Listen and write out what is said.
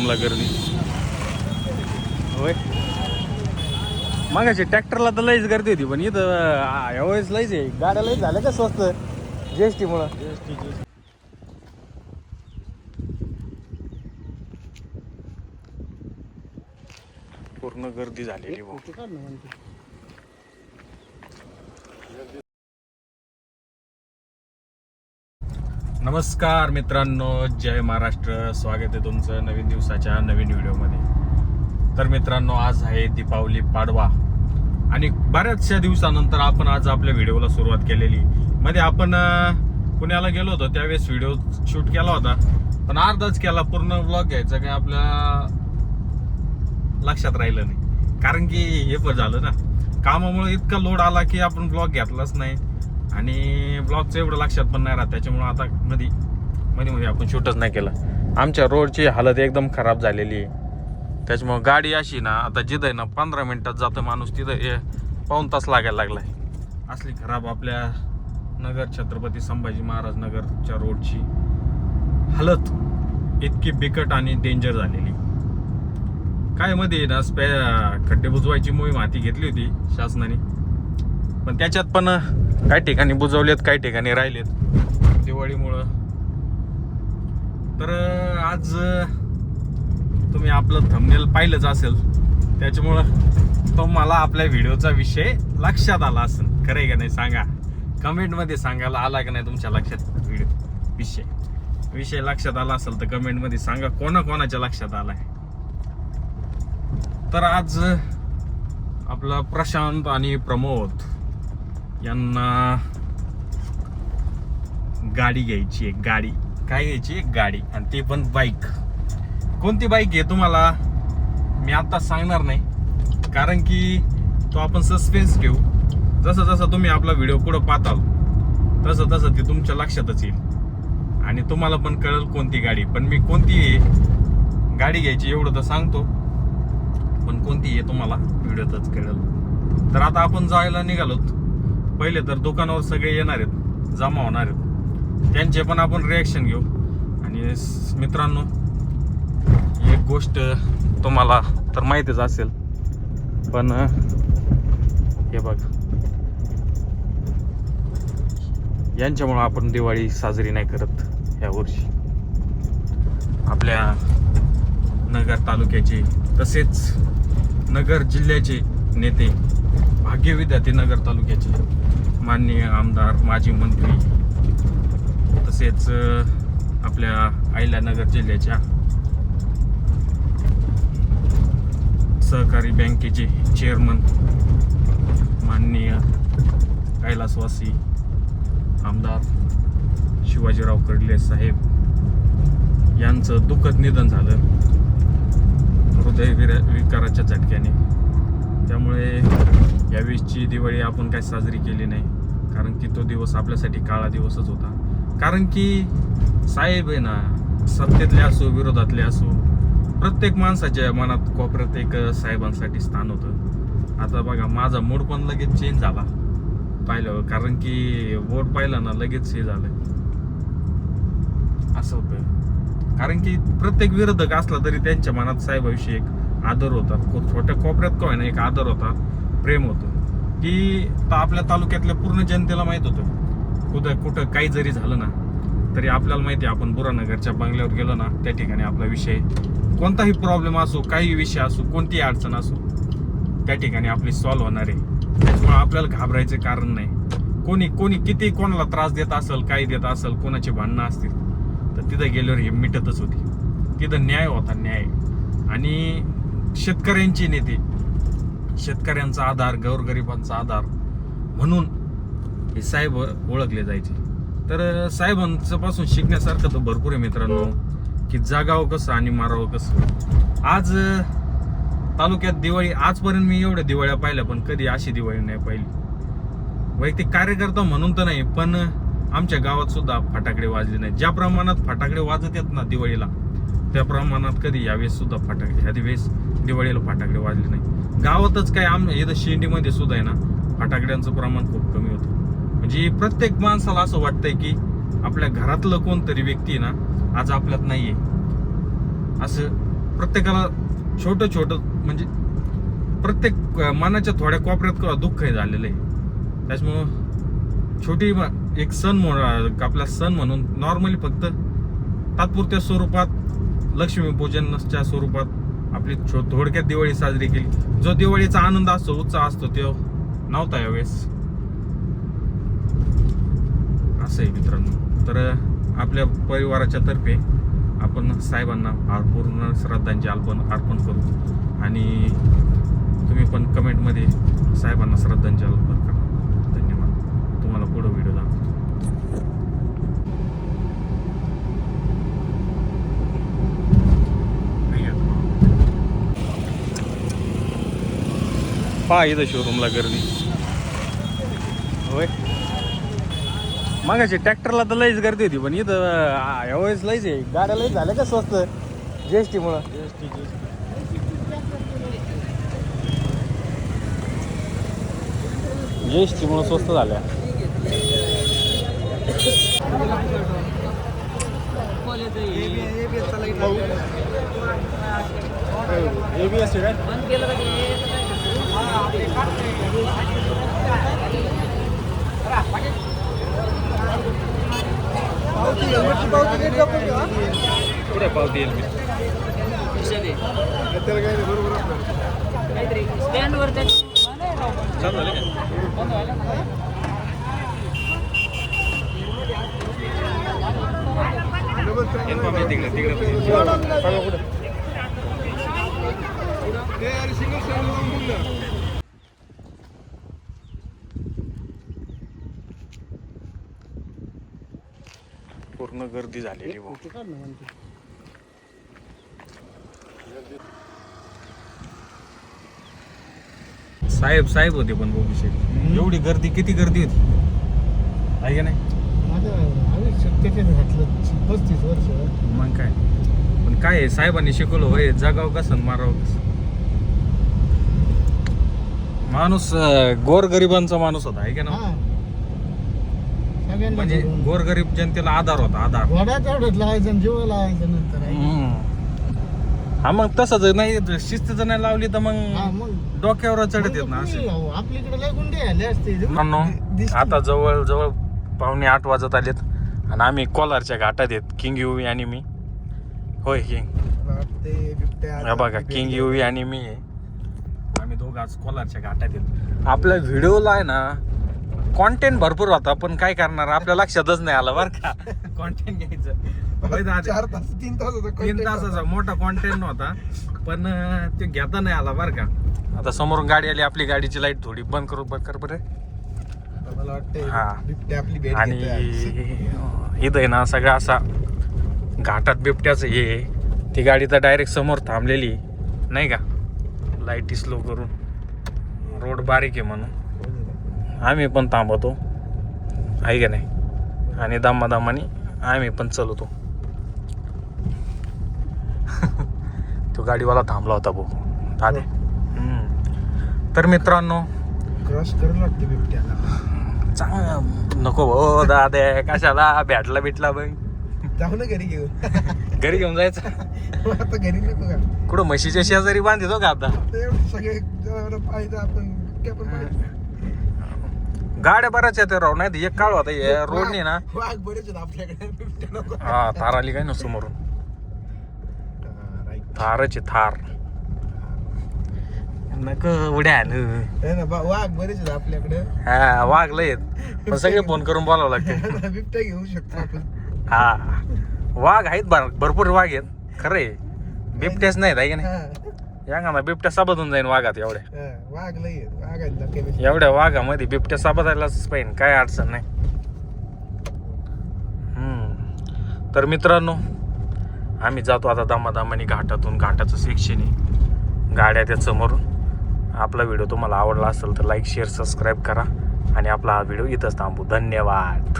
जमला गर्दी होय. मागाशी ट्रॅक्टरला तर लईच गर्दी होती, पण इथं यावेळेस लईच आहे. गाड्या लईच झाल्या का स्वस्त जीएसटी मुळे. पूर्ण गर्दी झालेली भाऊ. नमस्कार मित्रांनो, जय महाराष्ट्र. स्वागत आहे तुमचं नवीन दिवसाच्या नवीन व्हिडिओमध्ये. तर मित्रांनो, आज आहे दीपावली पाडवा आणि बऱ्याचशा दिवसानंतर आपण आज आपल्या व्हिडिओला सुरुवात केलेली. मध्ये आपण पुण्याला गेलो होतो, त्यावेळेस व्हिडिओ शूट केला होता, पण अर्धाच केला. पूर्ण व्लॉग घ्यायचा काय आपल्या लक्षात राहिलं नाही, कारण की हे पण झालं ना, कामामुळे इतका लोड आला की आपण ब्लॉग घेतलाच नाही आणि ब्लॉगचं एवढं लक्षात पण नाही राहत. त्याच्यामुळे आता मध्ये आपण शूटच नाही केलं. आमच्या रोडची हालत एकदम खराब झालेली आहे. त्याच्यामुळे गाडी अशी ना, आता जिथं आहे ना 15 मिनिटात जातं माणूस, तिथं पाऊण तास लागायला लागलाय. असली खराब आपल्या नगर छत्रपती संभाजी महाराज नगरच्या रोडची हालत इतकी बिकट आणि डेंजर झालेली. काय मध्ये ना खड्डे बुजवायची मोहीम हाती घेतली होती शासनाने, पण त्याच्यात पण काही ठिकाणी बुजवलेत, काही ठिकाणी राहिलेत दिवाळीमुळं. तर आज तुम्ही आपलं थंबनेल पाहिलंच असेल, त्याच्यामुळं तुम्हाला आपल्या व्हिडिओचा विषय लक्षात आला असेल. खरं आहे का नाही सांगा, कमेंटमध्ये सांगायला आला का नाही तुमच्या लक्षात विषय लक्षात आला असेल तर कमेंटमध्ये सांगा कोणाच्या लक्षात आलाय. तर आज आपला प्रशांत आणि प्रमोद यांना गाडी घ्यायची आहे. गाडी काय घ्यायची? गाडी, आणि ती पण बाईक. कोणती बाईक आहे तुम्हाला मी आता सांगणार नाही, कारण की तो आपण सस्पेन्स ठेवू. जसं जसं तुम्ही आपला व्हिडिओ पुढं पाहताल तसं तसं ती तुमच्या लक्षातच येईल आणि तुम्हाला पण कळेल कोणती गाडी. पण मी कोणती गाडी घ्यायची एवढं तर सांगतो, पण कोणती आहे तुम्हाला व्हिडिओतच कळेल. तर आता आपण जायला निघालोत. पहिले तर दुकानावर सगळे येणार आहेत, जमा होणार आहेत, त्यांचे पण आपण रिॲक्शन घेऊ. आणि मित्रांनो, एक गोष्ट तुम्हाला तर माहितीच असेल, पण हे बघ, यांच्यामुळं आपण दिवाळी साजरी नाही करत या वर्षी. आपल्या नगर तालुक्याचे तसेच नगर जिल्ह्याचे नेते, भाग्य विद्यार्थी नगर तालुक्याचे माननीय आमदार, माजी मंत्री, तसेच आपल्या अहिल्यानगर जिल्ह्याच्या सहकारी बँकेचे चेअरमन माननीय कैलासवासी आमदार शिवाजीराव कर्डिले साहेब यांचं दुःखद निधन झालं हृदय विकाराच्या झटक्याने. त्यामुळे यावेळीची दिवाळी आपण काही साजरी केली नाही, कारण की तो दिवस आपल्यासाठी काळा दिवसच होता. कारण की साहेब आहे ना, सत्तेतले असो विरोधातले असो, प्रत्येक माणसाच्या मनात कोपऱ्यात एक साहेबांसाठी स्थान होतं. आता बघा, माझा मूड पण लगेच चेंज झाला पाहिलं, कारण की वोट पाहिलं ना लगेच हे झालं. असं होतं, कारण की प्रत्येक विरोधक असला तरी त्यांच्या मनात साहेबाविषयी एक आदर होता. छोट्या कोपऱ्यात काय ना एक आदर होता, प्रेम होतं, की आपल्या तालुक्यातल्या पूर्ण जनतेला माहित होतं. कुठं काही जरी झालं ना तरी आपल्याला माहिती आहे, आपण बुरानगरच्या बंगल्यावर गेलो ना, त्या ठिकाणी आपला विषय कोणताही प्रॉब्लेम असो, काही विषय असो, कोणतीही अडचण असो, त्या ठिकाणी आपली सॉल्व्ह होणार आहे. त्याच्यामुळे आपल्याला घाबरायचं कारण नाही. कोणी किती कोणाला त्रास देत असेल, काही देत असेल, कोणाची भांडणं असतील, तर तिथं गेल्यावर हे मिटतच होती. तिथं न्याय होता, न्याय. आणि शेतकऱ्यांचे नेते, शेतकऱ्यांचा आधार, गोरगरिबांचा आधार म्हणून हे साहेब ओळखले जायचे. तर साहेबांचं पासून शिकण्यासारखं तर भरपूर आहे मित्रांनो, की जागावं कसं आणि मारावं कसं. आज तालुक्यात दिवाळी, आजपर्यंत मी एवढ्या दिवाळ्या पाहिल्या, पण कधी अशी दिवाळी नाही पाहिली. वैयक्तिक कार्यकर्ता म्हणून तर नाही, पण आमच्या गावात सुद्धा फटाकडे वाजले नाही. ज्या प्रमाणात फटाकडे वाजत आहेत ना दिवाळीला, त्या प्रमाणात कधी यावेळेस सुद्धा ह्यावेळेस दिवाळीला फटाकडे वाजले नाही. गावातच काय इथं शेंडीमध्ये सुद्धा आहे ना, फटाकड्यांचं प्रमाण खूप कमी होतं. म्हणजे प्रत्येक माणसाला असं वाटतंय की आपल्या घरातलं कोणतरी व्यक्ती ना आज आपल्यात नाहीये, असं प्रत्येकाला छोटं छोटं म्हणजे प्रत्येक मनाच्या थोड्या कोपऱ्यात दुःख हे झालेलं आहे. त्याच्यामुळं छोटी एक सण म्हणून आपला सण म्हणून नॉर्मली फक्त तात्पुरत्या स्वरूपात लक्ष्मीपूजनच्या स्वरूपात आपली थोडक्यात दिवाळी साजरी केली. जो दिवाळीचा आनंद असतो, उत्साह असतो, तो नव्हता यावेळेस. असं आहे मित्रांनो. तर आपल्या परिवाराच्या तर्फे आपण साहेबांना पूर्ण श्रद्धांजली अर्पण करू आणि तुम्ही पण कमेंटमध्ये साहेबांना श्रद्धांजली अर्पण करा. धन्यवाद. तुम्हाला पुढे व्हिडिओ दाखवतो. पहा इथं शोरूमला गर्दी होय. मागाशी ट्रॅक्टरला तर लईच गर्दी होती, पण इथं यावेळेस लईच आहे. गाड्या लईच झाल्या का स्वस्त GST मुळे. GST मुळे स्वस्त झाल्या. ABS काय पुढे पावती येईल मी तिकडे पूर्ण गर्दी झालेली. साहेब होते पण बघू एवढी गर्दी, किती गर्दी होती आहे का नाही. माझं आयुष्य घातलं 35 वर्ष. मग काय, पण काय आहे, साहेबांनी शिकवलं होय, जगाव कसं मारावं कसं. माणूस गोरगरिबांचा माणूस होता आहे का ना. म्हणजे गोरगरीब जनतेला आधार होता, आधार. घोड्या तेवढंच लावायचं, जीव लावायचं नंतर. हा मग तसंच नाही, शिस्त जर नाही लावली तर मग डोक्यावर चढत येत ना. असे आपल्याकडे लय गुंडे आले असते. आता जवळ जवळ 7:45 वाजत आलेत आणि आम्ही कोलारच्या घाटात आहेत. किंग युवी आणि मी. होय किंग, बघा किंग युवी आणि मी आहे. आम्ही दोघं आज कोलारच्या घाटात आहेत. आपल्या व्हिडिओला आहे ना कॉन्टेंट भरपूर होता, पण काय करणार आपल्या लक्षातच नाही आलं बरं का. कॉन्टेंट घ्यायचं 3 तासाचा मोठा कॉन्टेंट होता, पण ते घेता नाही आला बरं का. आता समोरून गाडी आली, आपली गाडीची लाईट थोडी बंद करू बरं. हा, आणि इथं आहे ना सगळं असा घाटात बिबट्याचं हे. ती गाडी तर डायरेक्ट समोर थांबलेली नाही का, लाईटी स्लो करून. रोड बारीक आहे म्हणून आम्ही पण थांबवतो आहे का नाही, आणि दामादामाने आम्ही पण चालवतो. तो गाडीवाला थांबला होता भाऊ दादे. तर मित्रांनो, क्रॉस करायला लागते बिबट्याला. चांगलं नको भाऊ दादे, कशाला भेटला बघ. जाऊ ना घरी घेऊन. घरी घेऊन जायचं आता घरी नको का, कुठं म्हशीच्या शेजारी बांधितो का आता. सगळे पाहिजे आपण. गाड्या बऱ्याच येते राव, नाही एक काळ होता रोडने ना. वाघ बरेच आपल्याकडे. हा, थार आली काय ना समोरून. थारच आहे, थार. नको उड्या वाघ बरेच आपल्याकडे. हा, वाघ लय आहेत, पण सगळे फोन करून बोलावं लागते. बिबट्या घेऊ शकतो आपण. हा, वाघ आहेत भरपूर वाघ आहेत खरे, बिबट्याच नाहीत आहे का नाही. ना बिबट्या साबदून जाईन वाघात. वाघ लय एवढ्या वाघामध्ये बिबट्या साबदायलाच पाहिजे, काय अडचण नाही. तर मित्रांनो, आम्ही जातो आता दामादामानी घाटातून. घाटाचं सेक्शन आहे, गाड्या त्या समोरून. आपला व्हिडिओ तुम्हाला आवडला असेल तर लाईक शेअर सबस्क्राईब करा आणि आपला हा व्हिडिओ इथंच थांबू. धन्यवाद.